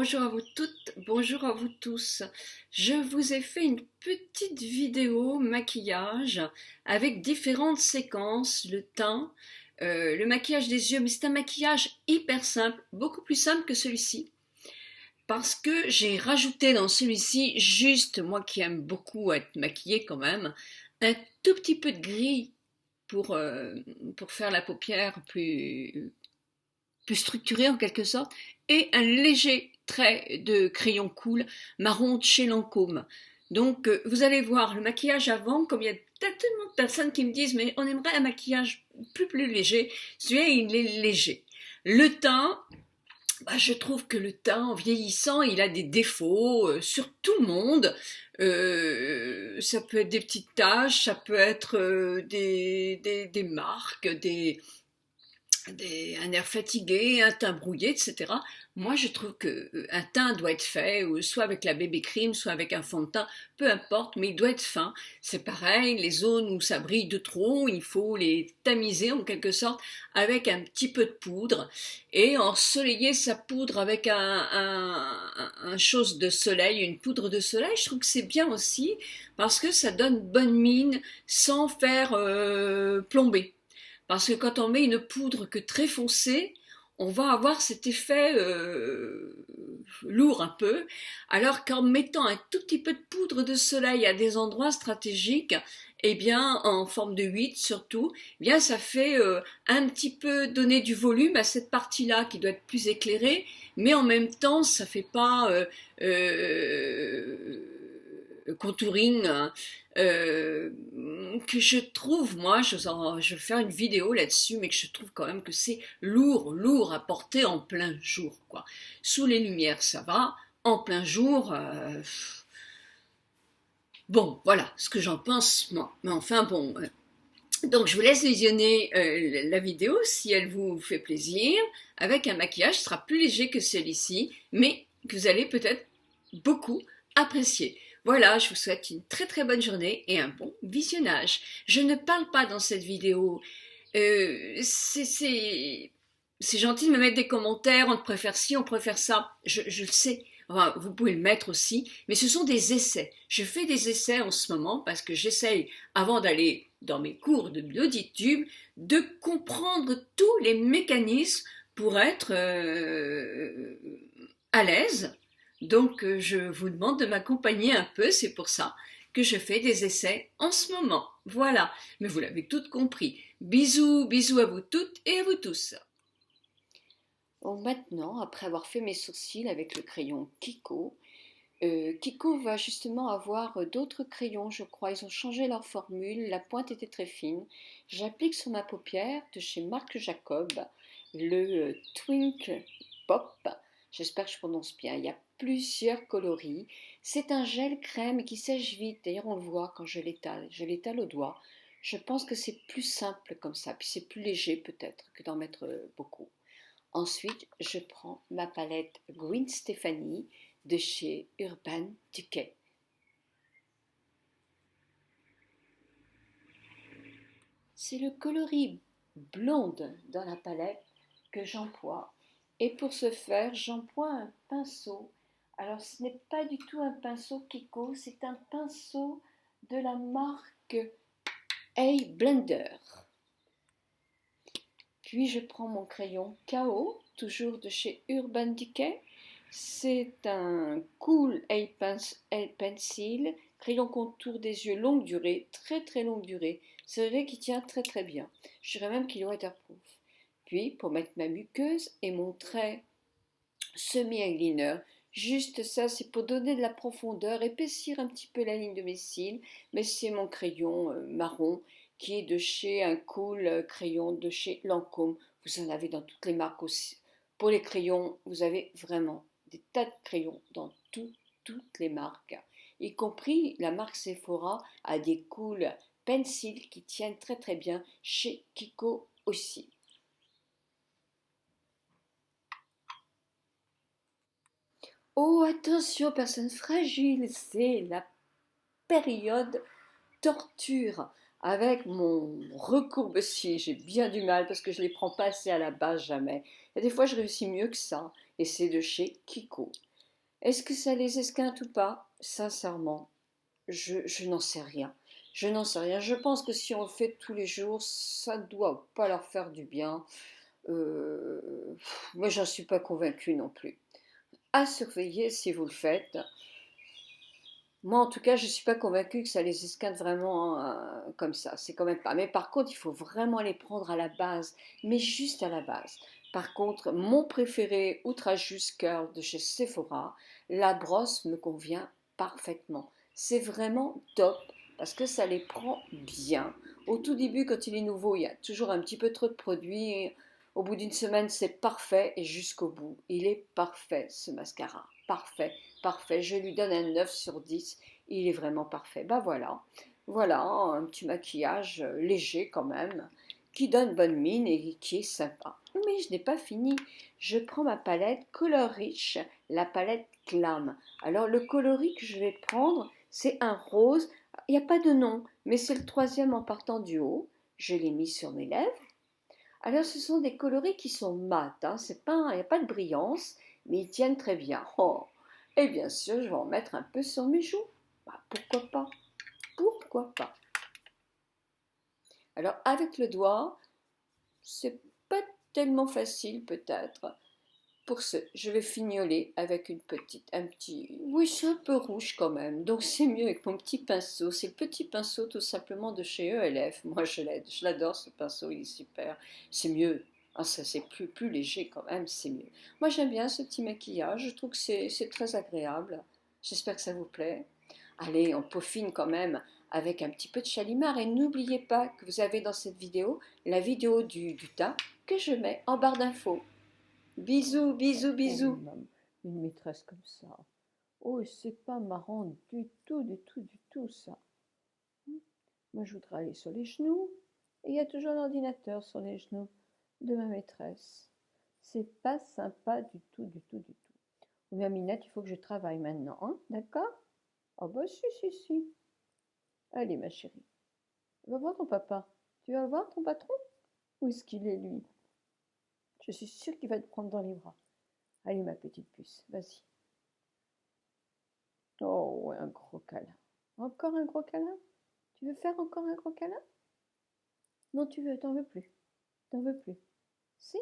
Bonjour à vous toutes, bonjour à vous tous. Je vous ai fait une petite vidéo maquillage avec différentes séquences, le teint, le maquillage des yeux, mais c'est un maquillage hyper simple, beaucoup plus simple que celui-ci, parce que j'ai rajouté dans celui-ci, juste moi qui aime beaucoup être maquillée quand même, un tout petit peu de gris pour faire la paupière plus structurée en quelque sorte, et un léger trait de crayon cool marron de chez Lancôme. Donc vous allez voir le maquillage avant, comme il y a tellement de personnes qui me disent mais on aimerait un maquillage plus léger, celui-là il est léger. Le teint, je trouve que le teint en vieillissant il a des défauts sur tout le monde. Ça peut être des petites taches, ça peut être des marques, un air fatigué, un teint brouillé, etc. Moi, je trouve qu'un teint doit être fait, soit avec la bébé cream, soit avec un fond de teint, peu importe, mais il doit être fin. C'est pareil, les zones où ça brille de trop, il faut les tamiser en quelque sorte avec un petit peu de poudre et ensoleiller sa poudre avec un chose de soleil, une poudre de soleil. Je trouve que c'est bien aussi parce que ça donne bonne mine sans faire plomber. Parce que quand on met une poudre que très foncée, on va avoir cet effet lourd un peu, alors qu'en mettant un tout petit peu de poudre de soleil à des endroits stratégiques, eh bien, en forme de 8 surtout, eh bien, ça fait un petit peu donner du volume à cette partie-là qui doit être plus éclairée, mais en même temps, ça fait pas contouring euh, que je trouve, moi, je vais faire une vidéo là-dessus, mais que je trouve quand même que c'est lourd à porter en plein jour, quoi. Sous les lumières, ça va, en plein jour, bon, voilà ce que j'en pense, moi. Mais enfin, bon. Donc, je vous laisse visionner la vidéo si elle vous fait plaisir, avec un maquillage qui sera plus léger que celui-ci, mais que vous allez peut-être beaucoup apprécier. Voilà, je vous souhaite une très bonne journée et un bon visionnage. Je ne parle pas dans cette vidéo. C'est gentil de me mettre des commentaires, on préfère ci, on préfère ça. Je le sais. Enfin, vous pouvez le mettre aussi, mais ce sont des essais. Je fais des essais en ce moment parce que j'essaye, avant d'aller dans mes cours d'auditube, de comprendre tous les mécanismes pour être à l'aise. Donc, je vous demande de m'accompagner un peu, c'est pour ça que je fais des essais en ce moment. Voilà, mais vous l'avez toutes compris. Bisous, bisous à vous toutes et à vous tous. Bon, maintenant, après avoir fait mes sourcils avec le crayon Kiko, Kiko va justement avoir d'autres crayons, je crois. Ils ont changé leur formule, la pointe était très fine. J'applique sur ma paupière de chez Marc Jacob le Twink Pop. J'espère que je prononce bien. Il y a plusieurs coloris. C'est un gel crème qui sèche vite. D'ailleurs, on le voit quand je l'étale. Je l'étale au doigt. Je pense que c'est plus simple comme ça. Puis c'est plus léger peut-être que d'en mettre beaucoup. Ensuite, je prends ma palette Gwen Stefani de chez Urban Decay. C'est le coloris blonde dans la palette que j'emploie. Et pour ce faire, j'emploie un pinceau. Alors, ce n'est pas du tout un pinceau Kiko, c'est un pinceau de la marque A-Blender. Puis je prends mon crayon KO, toujours de chez Urban Decay. C'est un cool pencil, crayon contour des yeux longue durée, très longue durée. C'est vrai qu'il tient très bien. Je dirais même qu'il est waterproof. Puis pour mettre ma muqueuse et mon trait semi-eyeliner, juste ça, c'est pour donner de la profondeur, épaissir un petit peu la ligne de mes cils, mais c'est mon crayon marron qui est de chez un cool crayon de chez Lancôme. Vous en avez dans toutes les marques aussi. Pour les crayons, vous avez vraiment des tas de crayons dans toutes les marques, y compris la marque Sephora a des cool pencils qui tiennent très bien chez Kiko aussi. Oh, attention, personne fragile, c'est la période torture. Avec mon recourbe-cils, j'ai bien du mal parce que je ne les prends pas assez à la base jamais. Et des fois, je réussis mieux que ça. Et c'est de chez Kiko. Est-ce que ça les esquinte ou pas? Sincèrement, je n'en sais rien. Je n'en sais rien. Je pense que si on le fait tous les jours, ça ne doit pas leur faire du bien. Moi, j'en suis pas convaincue non plus. À surveiller si vous le faites. Moi, en tout cas, je ne suis pas convaincue que ça les esquinte vraiment comme ça. C'est quand même pas. Mais par contre, il faut vraiment les prendre à la base, mais juste à la base. Par contre, mon préféré Outrageous Curl de chez Sephora, la brosse me convient parfaitement. C'est vraiment top parce que ça les prend bien. Au tout début, quand il est nouveau, il y a toujours un petit peu trop de produits. Au bout d'une semaine, c'est parfait et jusqu'au bout, il est parfait ce mascara. Parfait, parfait. Je lui donne un 9 sur 10. Il est vraiment parfait. Ben voilà, voilà un petit maquillage léger quand même, qui donne bonne mine et qui est sympa. Mais je n'ai pas fini. Je prends ma palette Color Rich, la palette Glam. Alors le coloris que je vais prendre, c'est un rose. Il n'y a pas de nom, mais c'est le troisième en partant du haut. Je l'ai mis sur mes lèvres. Alors, ce sont des coloris qui sont mat, hein. C'est pas, il n'y a pas de brillance, mais ils tiennent très bien. Oh. Et bien sûr, je vais en mettre un peu sur mes joues. Bah, pourquoi pas? Pourquoi pas? Alors, avec le doigt, c'est pas tellement facile peut-être. Pour ce, je vais fignoler avec un petit, oui, c'est un peu rouge quand même, donc c'est mieux avec mon petit pinceau. C'est le petit pinceau tout simplement de chez ELF. Moi, je l'aide, je l'adore ce pinceau, il est super. C'est mieux. Ah, ça, c'est plus léger quand même, c'est mieux. Moi, j'aime bien ce petit maquillage, je trouve que c'est très agréable. J'espère que ça vous plaît. Allez, on peaufine quand même avec un petit peu de Chalimard et n'oubliez pas que vous avez dans cette vidéo la vidéo du teint que je mets en barre d'infos. Bisous, bisous, bisous. Oh, une maîtresse comme ça. Oh, c'est pas marrant du tout, du tout, du tout ça. Moi, je voudrais aller sur les genoux. Et il y a toujours l'ordinateur sur les genoux de ma maîtresse. C'est pas sympa du tout, du tout, du tout. Ou bien, Minette, il faut que je travaille maintenant, hein, d'accord? Oh, bah si, si, si. Allez, ma chérie. Va voir ton papa. Tu vas voir ton patron? Où est-ce qu'il est, lui? Je suis sûre qu'il va te prendre dans les bras. Allez, ma petite puce, vas-y. Oh, ouais, un gros câlin. Encore un gros câlin? Tu veux faire encore un gros câlin? Non, t'en veux plus. T'en veux plus. Si?